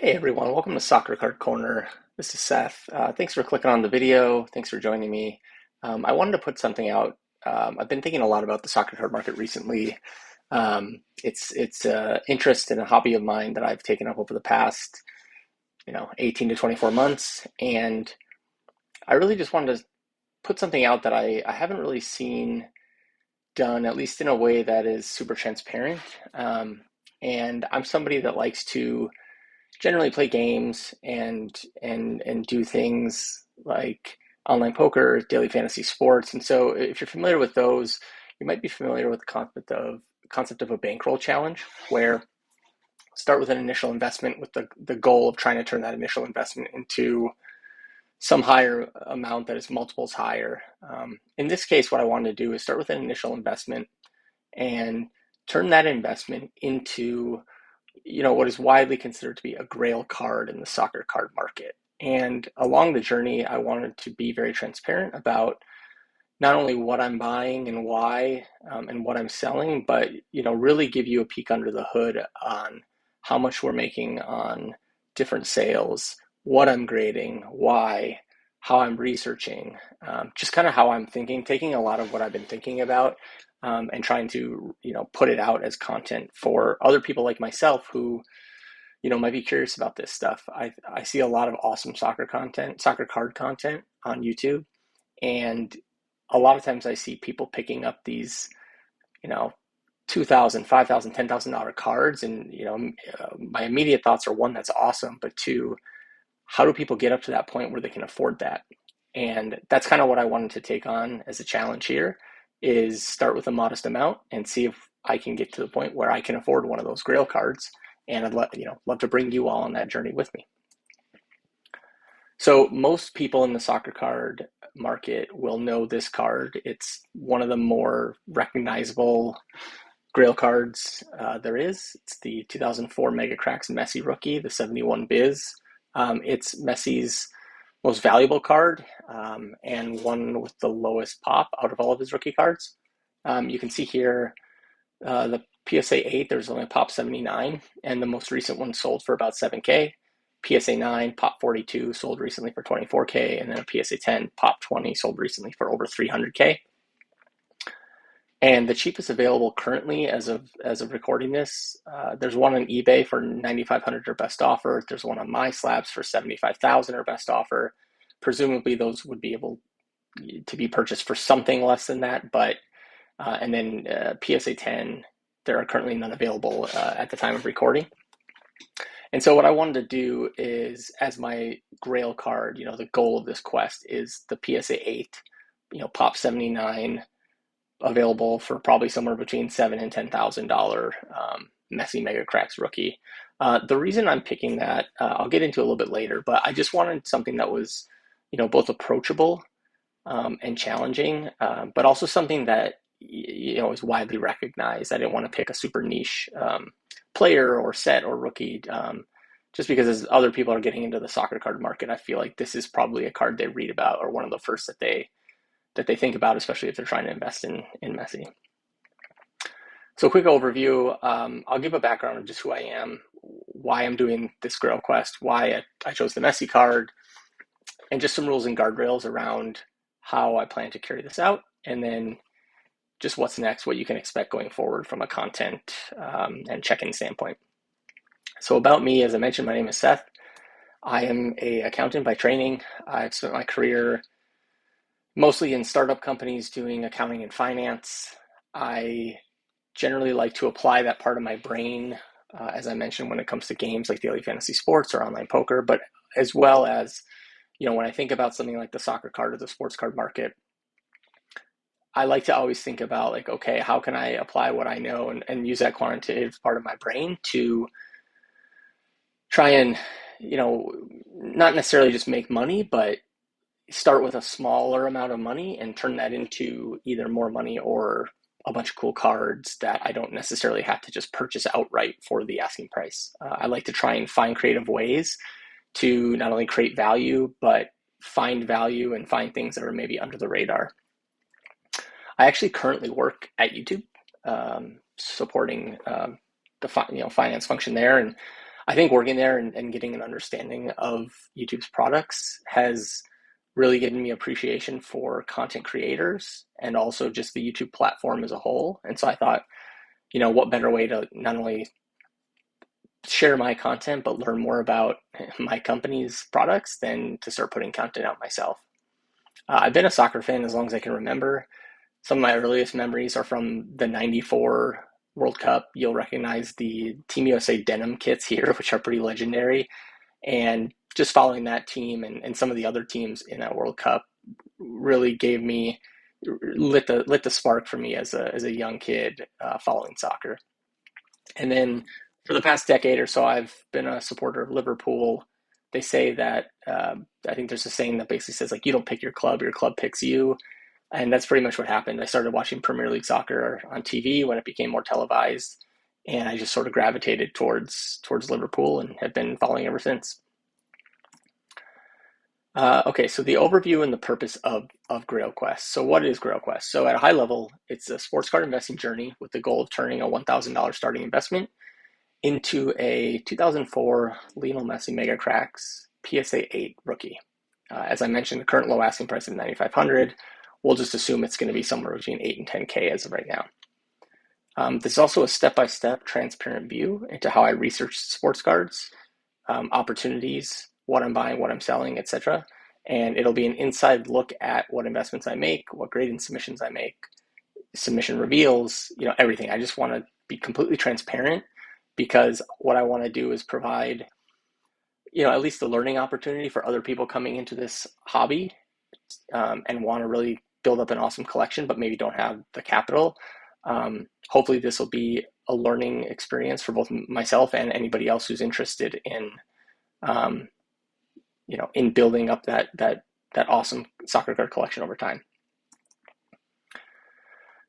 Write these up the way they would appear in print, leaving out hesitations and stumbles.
Hey everyone, welcome to Soccer Card Corner. This is Seth. Thanks for clicking on the video. Thanks for joining me. I wanted to put something out. I've been thinking a lot about the soccer card market recently. It's interest and a hobby of mine that I've taken up over the past, 18 to 24 months, and I really just wanted to put something out that I haven't really seen done, at least in a way that is super transparent. And I'm somebody that likes to generally play games and do things like online poker, daily fantasy sports. And so if you're familiar with those, you might be familiar with the concept of a bankroll challenge, where start with an initial investment with the goal of trying to turn that initial investment into some higher amount that is multiples higher. In this case, what I wanted to do is start with an initial investment and turn that investment into what is widely considered to be a Grail card in the soccer card market. And along the journey, I wanted to be very transparent about not only what I'm buying and why, and what I'm selling, but really give you a peek under the hood on how much we're making on different sales, what I'm grading, why, how I'm researching, just kind of how I'm thinking, taking a lot of what I've been thinking about, and trying to put it out as content for other people like myself who might be curious about this stuff. I see a lot of awesome soccer card content on YouTube, and a lot of times I see people picking up these, you know, $2,000, $5,000, $10,000 cards, and my immediate thoughts are, one, that's awesome, but two, how do people get up to that point where they can afford that? And that's kind of what I wanted to take on as a challenge here, is start with a modest amount and see if I can get to the point where I can afford one of those Grail cards. And I'd love to bring you all on that journey with me. So most people in the soccer card market will know this card. It's one of the more recognizable Grail cards there is. It's the 2004 Mega Cracks Messi rookie, the 71 Biz. It's Messi's most valuable card, and one with the lowest pop out of all of his rookie cards. You can see here the PSA 8, there's only a pop 79, and the most recent one sold for about 7K. PSA 9, pop 42, sold recently for 24K, and then a PSA 10, pop 20, sold recently for over 300K. And the cheapest available currently as of recording this, there's one on eBay for 9,500 or best offer. There's one on MySlabs for 75,000 or best offer. Presumably those would be able to be purchased for something less than that, but and then PSA 10, there are currently none available at the time of recording. And so what I wanted to do is, as my Grail card, the goal of this quest is the PSA 8, pop 79, available for probably somewhere between $7,000 and $10,000 Messi Mega Cracks rookie. The reason I'm picking that, I'll get into a little bit later, but I just wanted something that was, both approachable and challenging, but also something that is widely recognized. I didn't want to pick a super niche player or set or rookie, just because as other people are getting into the soccer card market, I feel like this is probably a card they read about or one of the first that they think about, especially if they're trying to invest in Messi. So quick overview, I'll give a background of just who I am, why I'm doing this Grail quest, why I chose the Messi card, and just some rules and guardrails around how I plan to carry this out, and then just what's next, what you can expect going forward from a content and check-in standpoint. So about me, as I mentioned, my name is Seth. I am an accountant by training. I've spent my career mostly in startup companies doing accounting and finance. I generally like to apply that part of my brain, as I mentioned, when it comes to games like daily fantasy sports or online poker, but as well as, when I think about something like the soccer card or the sports card market, I like to always think about, like, okay, how can I apply what I know and use that quantitative part of my brain to try and, not necessarily just make money, but start with a smaller amount of money and turn that into either more money or a bunch of cool cards that I don't necessarily have to just purchase outright for the asking price. I like to try and find creative ways to not only create value, but find value and find things that are maybe under the radar. I actually currently work at YouTube, supporting the finance function there, and I think working there and getting an understanding of YouTube's products has really given me appreciation for content creators and also just the YouTube platform as a whole. And so I thought, what better way to not only share my content but learn more about my company's products than to start putting content out myself. I've been a soccer fan as long as I can remember. Some of my earliest memories are from the '94 World Cup. You'll recognize the Team USA denim kits here, which are pretty legendary. And just following that team and some of the other teams in that World Cup really gave me lit the spark for me as a young kid following soccer. And then for the past decade or so, I've been a supporter of Liverpool. They say that I think there's a saying that basically says like you don't pick your club picks you, and that's pretty much what happened. I started watching Premier League soccer on TV when it became more televised, and I just sort of gravitated towards Liverpool and have been following ever since. Okay, so the overview and the purpose of Grail Quest. So what is Grail Quest? So at a high level, it's a sports card investing journey with the goal of turning a $1,000 starting investment into a 2004 Lionel Messi Mega Cracks PSA 8 rookie. As I mentioned, the current low asking price is 9,500. We'll just assume it's going to be somewhere between 8 and 10K as of right now. There's also a step-by-step transparent view into how I research sports cards, opportunities, what I'm buying, what I'm selling, etc. And it'll be an inside look at what investments I make, what grading submissions I make, submission reveals, everything. I just want to be completely transparent because what I want to do is provide, at least a learning opportunity for other people coming into this hobby and want to really build up an awesome collection, but maybe don't have the capital. Hopefully this will be a learning experience for both myself and anybody else who's interested in building up that awesome soccer card collection over time.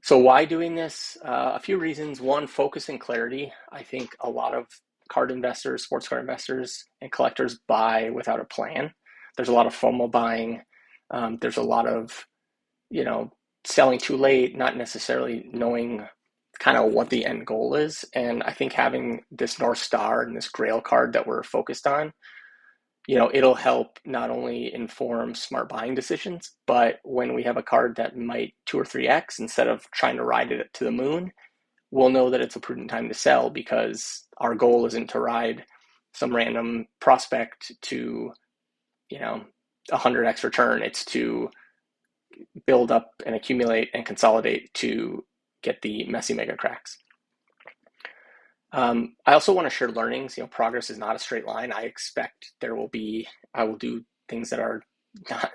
So why doing this? A few reasons. One, focus and clarity. I think a lot of card investors, sports card investors, and collectors buy without a plan. There's a lot of FOMO buying. There's a lot of, selling too late, not necessarily knowing kind of what the end goal is. And I think having this North Star and this Grail card that we're focused on, it'll help not only inform smart buying decisions, but when we have a card that might 2 or 3x, instead of trying to ride it to the moon, we'll know that it's a prudent time to sell because our goal isn't to ride some random prospect to, 100x return. It's to build up and accumulate and consolidate to get the Messi Mega Cracks. I also want to share learnings. Progress is not a straight line. I expect I will do things that are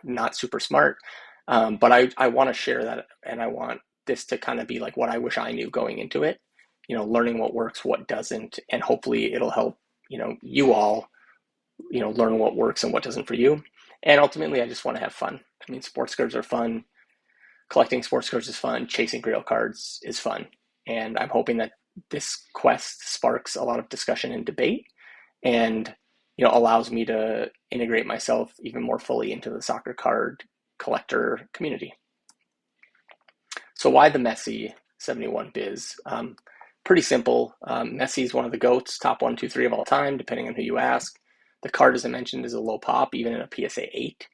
not super smart, but I want to share that, and I want this to kind of be like what I wish I knew going into it. Learning what works, what doesn't, and hopefully it'll help you all learn what works and what doesn't for you. And ultimately, I just want to have fun. I mean, sports cards are fun. Collecting sports cards is fun. Chasing Grail cards is fun, and I'm hoping that this quest sparks a lot of discussion and debate and allows me to integrate myself even more fully into the soccer card collector community. So why the Messi 71 biz? Pretty simple. Messi is one of the GOATs, top 1, 2, 3 of all time, depending on who you ask. The card, as I mentioned, is a low pop, even in a PSA 8.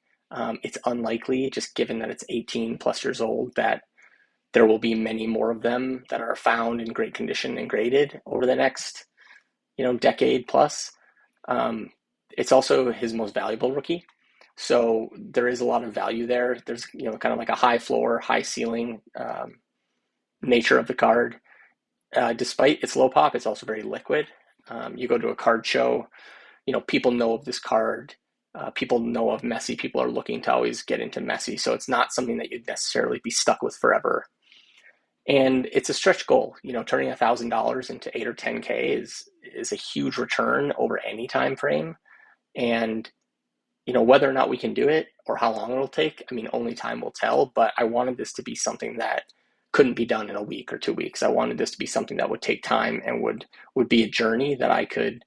It's unlikely, just given that it's 18 plus years old, that there will be many more of them that are found in great condition and graded over the next, decade plus. It's also his most valuable rookie. So there is a lot of value there. There's, kind of like a high floor, high ceiling nature of the card. Despite its low pop, it's also very liquid. You go to a card show, people know of this card. People know of Messi. People are looking to always get into Messi. So it's not something that you'd necessarily be stuck with forever. And it's a stretch goal. Turning $1,000 into 8 or 10K is a huge return over any time frame. And whether or not we can do it or how long it'll take, I mean, only time will tell. But I wanted this to be something that couldn't be done in a week or 2 weeks. I wanted this to be something that would take time and would be a journey that I could,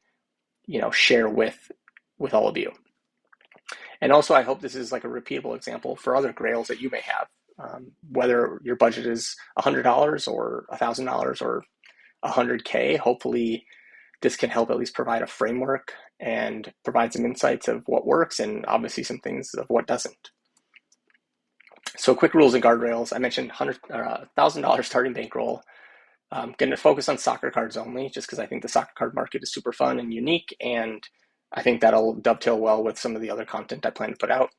share with all of you. And also, I hope this is like a repeatable example for other Grails that you may have. Whether your budget is $100 or $1,000 or 100K, hopefully this can help at least provide a framework and provide some insights of what works and obviously some things of what doesn't. So quick rules and guardrails. I mentioned $1,000 starting bankroll. I'm going to focus on soccer cards only, just because I think the soccer card market is super fun and unique, and I think that'll dovetail well with some of the other content I plan to put out.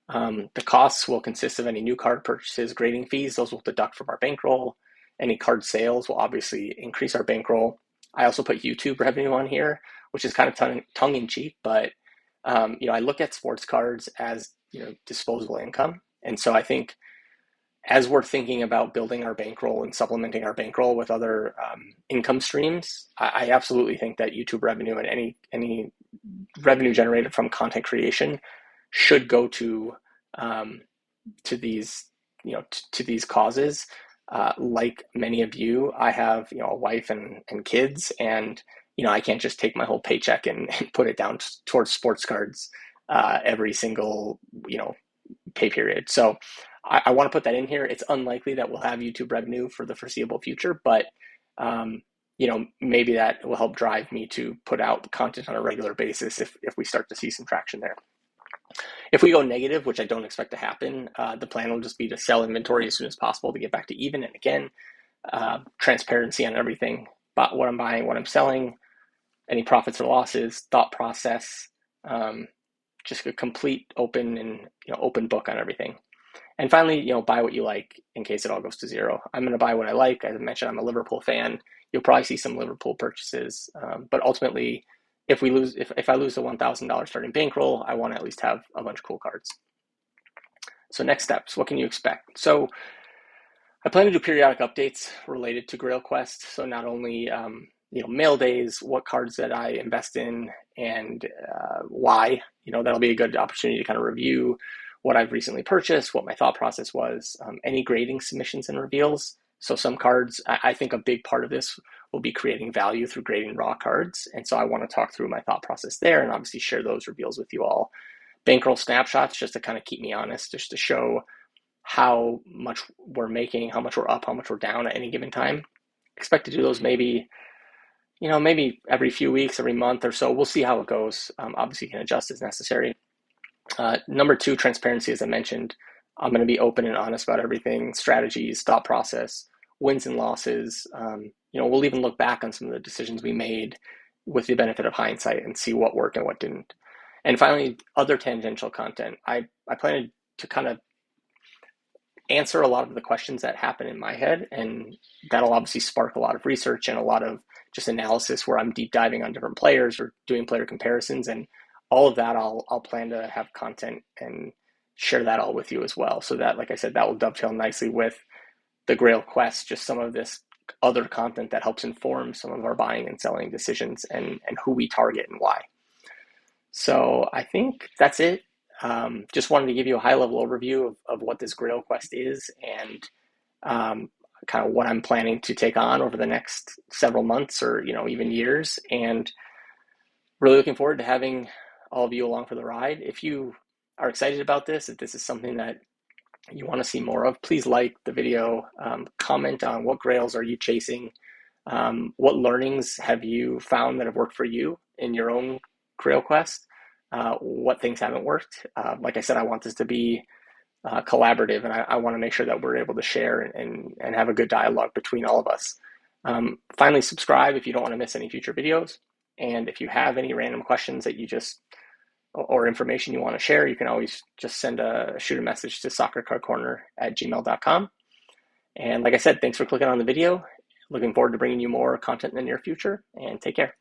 The costs will consist of any new card purchases, grading fees. Those will deduct from our bankroll. Any card sales will obviously increase our bankroll. I also put YouTube revenue on here, which is kind of tongue in cheek, but I look at sports cards as disposable income, and so I think as we're thinking about building our bankroll and supplementing our bankroll with other income streams, I absolutely think that YouTube revenue and any revenue generated from content creation should go to these to these causes. Like many of you, I have a wife and kids, and I can't just take my whole paycheck and put it down towards sports cards every single pay period. So I want to put that in here. It's unlikely that we'll have YouTube revenue for the foreseeable future, but maybe that will help drive me to put out content on a regular basis if we start to see some traction there. If we go negative, which I don't expect to happen, the plan will just be to sell inventory as soon as possible to get back to even. And again, transparency on everything, but what I'm buying, what I'm selling, any profits or losses, thought process, just a complete open book on everything. And finally, buy what you like in case it all goes to zero. I'm going to buy what I like. As I mentioned, I'm a Liverpool fan. You'll probably see some Liverpool purchases, but ultimately, if I lose the $1,000 starting bankroll, I want to at least have a bunch of cool cards. So next steps, what can you expect? So I plan to do periodic updates related to Grail Quest. So not only mail days, what cards that I invest in, and why. That'll be a good opportunity to kind of review what I've recently purchased, what my thought process was, any grading submissions and reveals. So some cards, I think a big part of this will be creating value through grading raw cards. And so I want to talk through my thought process there and obviously share those reveals with you all. Bankroll snapshots, just to kind of keep me honest, just to show how much we're making, how much we're up, how much we're down at any given time. Expect to do those maybe every few weeks, every month or so. We'll see how it goes. Obviously, you can adjust as necessary. Number 2, transparency, as I mentioned. I'm going to be open and honest about everything, strategies, thought process, wins and losses. We'll even look back on some of the decisions we made with the benefit of hindsight and see what worked and what didn't. And finally, other tangential content. I plan to kind of answer a lot of the questions that happen in my head, and that'll obviously spark a lot of research and a lot of just analysis where I'm deep diving on different players or doing player comparisons, and all of that I'll plan to have content and share that all with you as well. So that, like I said, that will dovetail nicely with the Grail Quest, just some of this other content that helps inform some of our buying and selling decisions and who we target and why. So I think that's it. Just wanted to give you a high-level overview of what this Grail Quest is and kind of what I'm planning to take on over the next several months or even years, and really looking forward to having all of you along for the ride. If you are excited about this, if this is something that you want to see more of, please like the video, comment on what grails are you chasing, what learnings have you found that have worked for you in your own Grail Quest, what things haven't worked. Like I said, I want this to be collaborative, and I want to make sure that we're able to share and have a good dialogue between all of us. Finally, subscribe if you don't want to miss any future videos. And if you have any random questions that or information you want to share, you can always just shoot a message to soccercardcorner@gmail.com. And like I said, thanks for clicking on the video. Looking forward to bringing you more content in the near future, and take care.